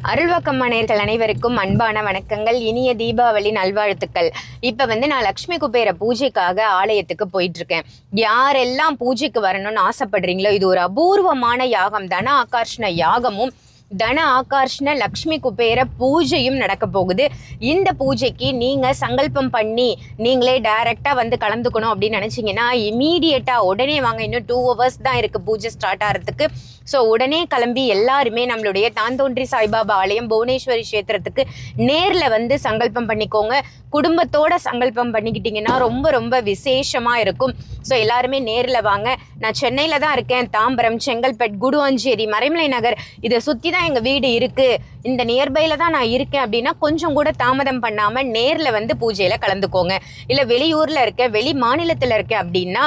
அருள்வாக்கம் நேயர்கள் அனைவருக்கும் அன்பான வணக்கங்கள், இனிய தீபாவளி நல்வாழ்த்துக்கள். இப்ப நான் லக்ஷ்மி குபேர பூஜைக்காக ஆலயத்துக்கு போயிட்டு இருக்கேன். யாரெல்லாம் பூஜைக்கு வரணும்னு ஆசைப்படுறீங்களோ, இது ஒரு அபூர்வமான யாகம், தன ஆகர்ஷண யாகமும் தன ஆகர்ஷண லக்ஷ்மி குபேர பூஜையும் நடக்க போகுது. இந்த பூஜைக்கு நீங்க சங்கல்பம் பண்ணி நீங்களே டைரக்டா கலந்துக்கணும் அப்படின்னு நினைச்சீங்கன்னா இமீடியட்டா உடனே வாங்க. இன்னும் 2 hours தான் இருக்கு பூஜை ஸ்டார்ட் ஆகிறதுக்கு. ஸோ உடனே கிளம்பி எல்லாருமே நம்மளுடைய தாந்தோன்றி சாய்பாபா ஆலயம் புவனேஸ்வரி கஷேத்திரத்துக்கு நேரில் சங்கல்பம் பண்ணிக்கோங்க. குடும்பத்தோட சங்கல்பம் பண்ணிக்கிட்டீங்கன்னா ரொம்ப ரொம்ப விசேஷமா இருக்கும். ஸோ எல்லாருமே நேரில் வாங்க. நான் சென்னையில தான் இருக்கேன். தாம்பரம், செங்கல்பட், குடுவாஞ்சேரி, மறைமலை நகர் இதை சுற்றி தான் எங்கள் வீடு இருக்கு. இந்த நியர்பைல தான் நான் இருக்கேன் அப்படின்னா கொஞ்சம் கூட தாமதம் பண்ணாம நேரில் பூஜையில கலந்துக்கோங்க. இல்லை வெளியூர்ல இருக்க, வெளி மாநிலத்தில் இருக்க அப்படின்னா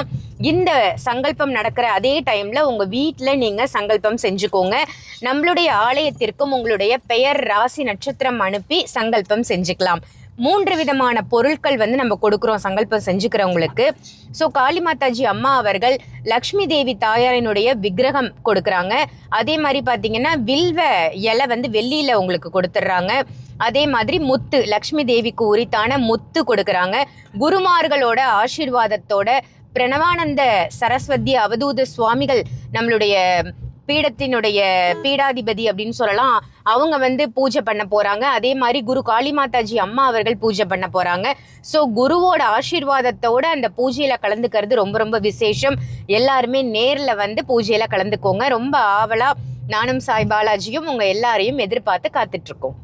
இந்த சங்கல்பம் நடக்கிற அதே டைம்ல உங்க வீட்டில் நீங்க சங்கல்பம் செஞ்சுக்கோங்க. நம்மளுடைய ஆலயத்திற்கும் உங்களுடைய பெயர், ராசி, நட்சத்திரம் அனுப்பி சங்கல்பம் செஞ்சுக்கலாம். 3 விதமான பொருட்கள் நம்ம கொடுக்குறோம் சங்கல்பம் செஞ்சுக்கிறவங்களுக்கு. ஸோ காளி மாதாஜி அம்மா அவர்கள் லக்ஷ்மி தேவி தாயாரினுடைய விக்கிரகம் கொடுக்குறாங்க. அதே மாதிரி பார்த்தீங்கன்னா வில்வ இலை வெள்ளியில உங்களுக்கு கொடுத்துட்றாங்க. அதே மாதிரி முத்து, லக்ஷ்மி தேவிக்கு உரித்தான முத்து கொடுக்குறாங்க. குருமார்களோட ஆசீர்வாதத்தோட பிரணவானந்த சரஸ்வதி அவதூத சுவாமிகள் நம்மளுடைய பீடத்தினுடைய பீடாதிபதி அப்படின்னு சொல்லலாம், அவங்க பூஜை பண்ண போறாங்க. அதே மாதிரி குரு காளி மாதாஜி அம்மா அவர்கள் பூஜை பண்ண போறாங்க. ஸோ குருவோட ஆசீர்வாதத்தோட அந்த பூஜையில கலந்துக்கிறது ரொம்ப ரொம்ப விசேஷம். எல்லாருமே நேரில் பூஜையில கலந்துக்கோங்க. ரொம்ப ஆவலா நானும் சாய் பாலாஜியும் உங்க எல்லாரையும் எதிர்பார்த்து காத்துட்டு இருக்கோம்.